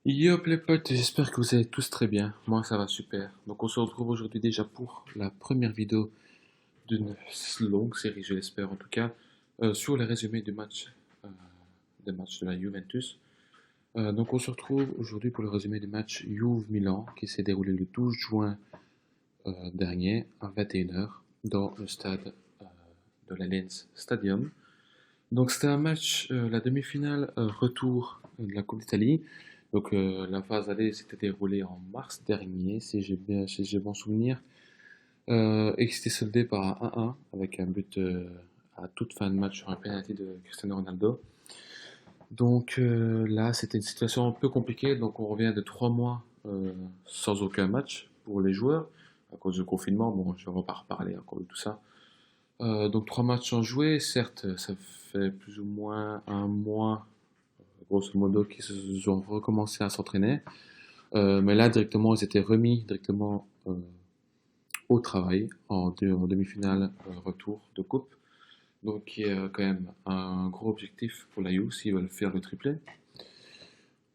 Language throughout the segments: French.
Yop les potes, j'espère que vous allez tous très bien. Moi ça va super. Donc on se retrouve aujourd'hui déjà pour la première vidéo d'une longue série, je l'espère en tout cas, sur les résumés euh, des matchs de la Juventus. Donc on se retrouve aujourd'hui pour le résumé du match Juve-Milan qui s'est déroulé le 12 juin dernier à 21 h dans le stade euh, de l'Allianz Stadium. Donc c'était un match, la demi-finale retour de la Coupe d'Italie. Donc la phase aller s'était déroulée en mars dernier, si j'ai bon souvenir, et qui s'était soldé par un 1-1 avec un but à toute fin de match sur un penalty de Cristiano Ronaldo. Donc là, c'était une situation un peu compliquée. Donc on revient de 3 mois sans aucun match pour les joueurs à cause du confinement. Bon, je ne vais pas reparler encore de tout ça. Donc 3 matchs sans jouer, certes, ça fait plus ou moins un mois, grosso modo, qu'ils ont recommencé à s'entraîner. Mais là, directement, ils étaient remis directement au travail en demi-finale retour de coupe. Donc il y a quand même un gros objectif pour la Juve s'ils veulent faire le triplé.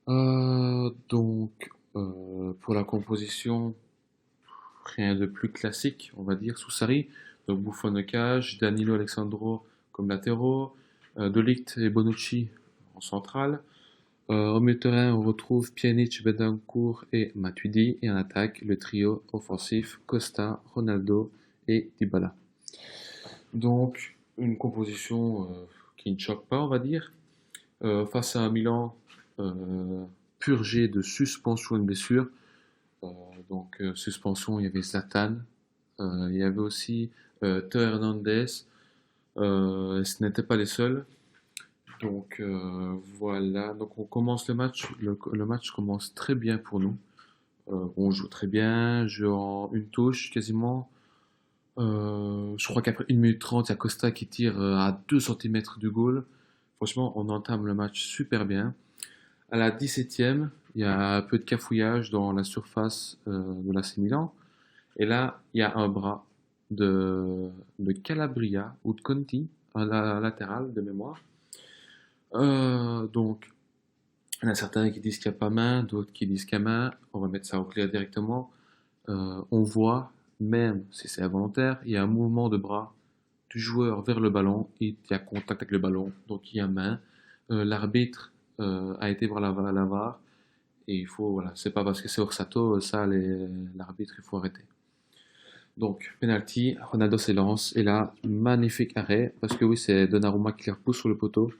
Pour la composition, rien de plus classique, on va dire, sous Sarri. Donc Buffon de cage, Danilo Alexandro comme latéraux, De Ligt et Bonucci en centrale. Au milieu de terrain, on retrouve Pjanic, Betancourt et Matuidi. Et en attaque, le trio offensif Costa, Ronaldo et Dybala. Donc, une composition qui ne choque pas, on va dire. Face à un Milan purgé de suspension et de blessure. Euh, suspension, il y avait Zlatan, il y avait aussi Théo Hernandez. Ce n'étaient pas les seuls. Donc voilà, donc on commence le match. Le match commence très bien pour nous. On joue très bien, jeu en une touche quasiment. Je crois qu'après 1 minute 30, il y a Costa qui tire à 2 cm du goal. Franchement, on entame le match super bien. À la 17e, il y a un peu de cafouillage dans la surface de l'AC Milan. Et là, il y a un bras de, de Calabria ou de Conti, à la latérale de mémoire. Donc, il y en a certains qui disent qu'il n'y a pas main, d'autres qui disent qu'il y a main. On va mettre ça au clair directement. On voit, même si c'est involontaire, il y a un mouvement de bras du joueur vers le ballon. Il y a contact avec le ballon, donc il y a main. L'arbitre a été voir la VAR. Et il faut, voilà, c'est pas parce que c'est Orsato, ça, l'arbitre, il faut arrêter. Donc, penalty, Ronaldo s'élance, et là, magnifique arrêt, parce que oui, c'est Donnarumma qui le repousse sur le poteau.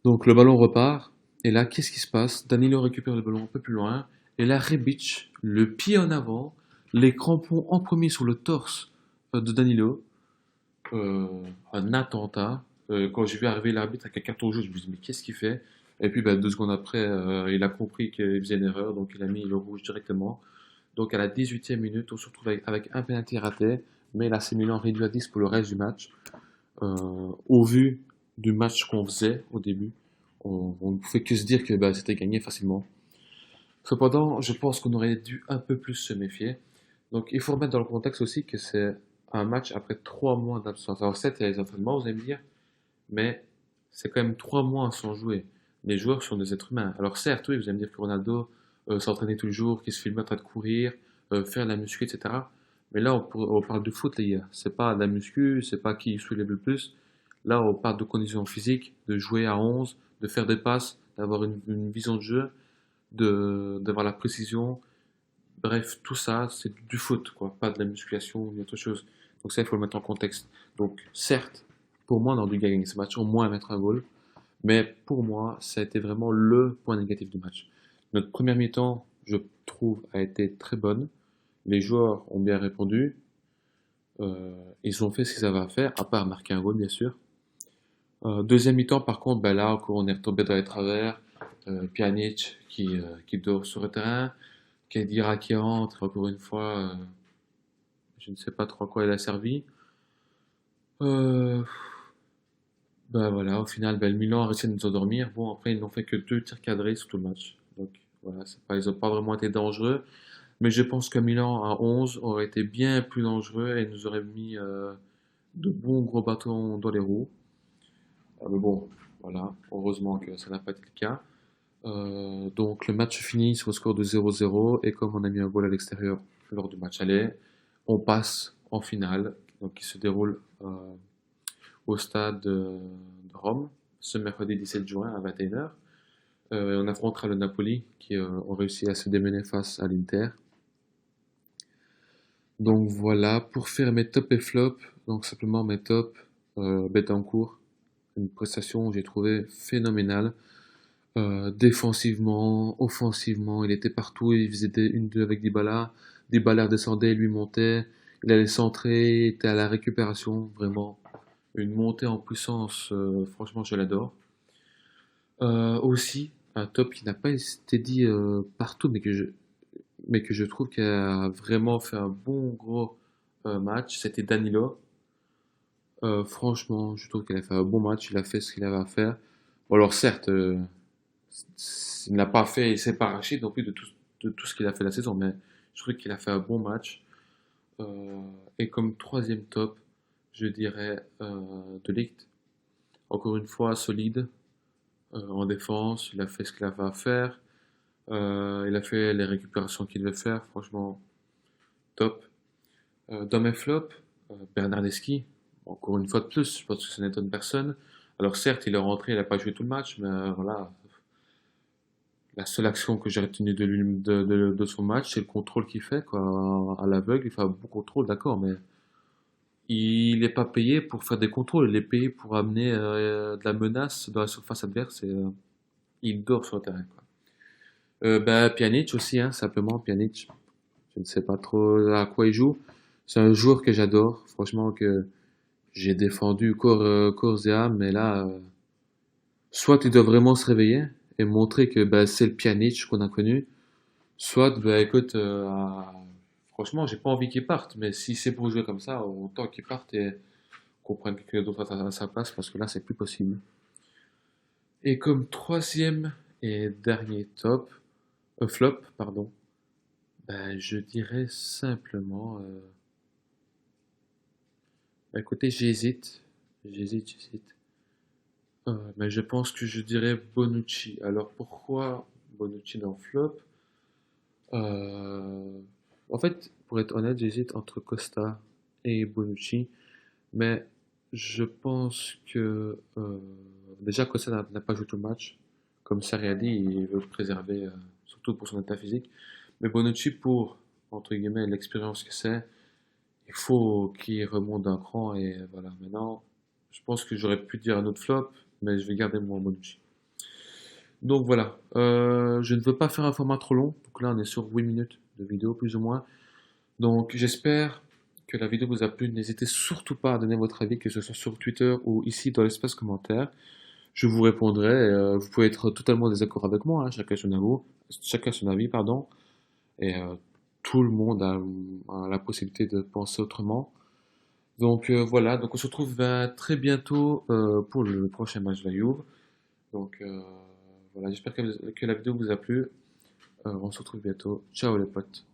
Donc, le ballon repart, et là, qu'est-ce qui se passe? Danilo récupère le ballon un peu plus loin, et là, Rebic, le pied en avant, les crampons en premier sur le torse de Danilo, euh, un attentat. Quand j'ai vu arriver l'arbitre avec un carton rouge, je me suis dit, mais qu'est-ce qu'il fait? Et puis, 2 secondes après, il a compris qu'il faisait une erreur, donc il a mis le rouge directement. Donc à la 18e minute, on se retrouve avec un penalty raté, mais l'AC Milan réduit à 10 pour le reste du match. Au vu du match qu'on faisait au début, on ne pouvait que se dire que c'était gagné facilement. Cependant, je pense qu'on aurait dû un peu plus se méfier. Donc il faut remettre dans le contexte aussi que c'est un match après 3 mois d'absence. Alors certes, il y a les entraînements, vous allez me dire, mais c'est quand même 3 mois sans jouer. Les joueurs sont des êtres humains. Alors certes, oui, vous allez me dire que Ronaldo s'entraînait tous les jours, qu'il se filmait en train de courir, faire de la muscu, etc. Mais là, on parle de foot, les gars. C'est pas de la muscu, c'est pas qui soulève le plus. Là, on parle de conditions physiques, de jouer à 11, de faire des passes, d'avoir une vision de jeu, d'avoir la précision. Bref, tout ça, c'est du foot, quoi. Pas de la musculation ou autre chose. Donc ça, il faut le mettre en contexte. Donc, certes, pour moi, on aurait dû gagner ce match, au moins mettre un goal. Mais pour moi, ça a été vraiment le point négatif du match. Notre première mi-temps, je trouve, a été très bonne. Les joueurs ont bien répondu. Ils ont fait ce qu'ils avaient à faire, à part marquer un goal, bien sûr. Deuxième mi-temps, par contre, là, on est retombé dans les travers. Pjanic qui dort sur le terrain. Kedira qui rentre, encore une fois, je ne sais pas trop à quoi il a servi. Euh, voilà, au final, le Milan a réussi à nous endormir. Bon, après, ils n'ont fait que 2 tirs cadrés sur tout le match. Donc, voilà, ils n'ont pas vraiment été dangereux. Mais je pense que Milan à 11 aurait été bien plus dangereux et nous aurait mis de bons gros bâtons dans les roues. Mais bon, voilà, heureusement que ça n'a pas été le cas. Donc le match finit sur le score de 0-0 et comme on a mis un goal à l'extérieur lors du match aller, on passe en finale, donc qui se déroule au stade de Rome ce mercredi 17 juin à 21h. On affrontera le Napoli qui ont réussi à se démener face à l'Inter. Donc voilà, pour faire mes tops et flops, donc simplement mes tops, Betancourt, une prestation que j'ai trouvé phénoménale. Défensivement, offensivement, il était partout, il faisait une, deux avec Dybala redescendait, lui montait, il allait centrer, il était à la récupération, vraiment une montée en puissance, franchement je l'adore. Aussi, un top qui n'a pas été dit partout, mais que je trouve qu'il a vraiment fait un bon gros match, c'était Danilo. Franchement, je trouve qu'il a fait un bon match, il a fait ce qu'il avait à faire. Bon, alors certes, il n'a pas fait, il s'est pas arraché non plus de tout ce qu'il a fait la saison, mais je trouve qu'il a fait un bon match. Et comme troisième top, je dirais De Ligt. Encore une fois, solide en défense, il a fait ce qu'il avait à faire. Il a fait les récupérations qu'il devait faire, franchement, top. Dans mes flops, Bernardeschi, encore une fois de plus, je pense que ça n'étonne personne. Alors certes, il est rentré, il n'a pas joué tout le match, mais voilà, la seule action que j'ai retenue de son match, c'est le contrôle qu'il fait, quoi, à l'aveugle. Il fait un bon contrôle, d'accord, mais il n'est pas payé pour faire des contrôles, il est payé pour amener de la menace dans la surface adverse et il dort sur le terrain, quoi. Pjanic aussi, hein, simplement Pjanic. Je ne sais pas trop à quoi il joue. C'est un joueur que j'adore, franchement, que j'ai défendu corps et âme, mais là, soit il doit vraiment se réveiller et montrer que c'est le Pjanic qu'on a connu, soit, écoute, franchement, j'ai pas envie qu'il parte, mais si c'est pour jouer comme ça, autant qu'il parte et qu'on prenne quelqu'un d'autre à sa place, parce que là, c'est plus possible. Et comme troisième et dernier flop, pardon, je dirais simplement, écoutez, j'hésite. Mais je pense que je dirais Bonucci. Alors pourquoi Bonucci dans flop? Euh, En fait, pour être honnête, j'hésite entre Costa et Bonucci, mais je pense que déjà Costa n'a pas joué tout le match. Comme Sarri a dit, il veut le préserver, surtout pour son état physique. Mais Bonucci, pour entre guillemets l'expérience que c'est, il faut qu'il remonte d'un cran et voilà. Maintenant, je pense que j'aurais pu dire un autre flop, mais je vais garder mon Bonucci. Donc voilà, je ne veux pas faire un format trop long, donc là on est sur 8 minutes de vidéo plus ou moins. Donc j'espère que la vidéo vous a plu. N'hésitez surtout pas à donner votre avis, que ce soit sur Twitter ou ici dans l'espace commentaire. Je vous répondrai. Vous pouvez être totalement en désaccord avec moi, hein, chacun son avis, pardon. Et tout le monde a la possibilité de penser autrement. Donc voilà, donc on se retrouve très bientôt pour le prochain match de la Juve. Donc voilà, j'espère que la vidéo vous a plu. On se retrouve bientôt. Ciao les potes.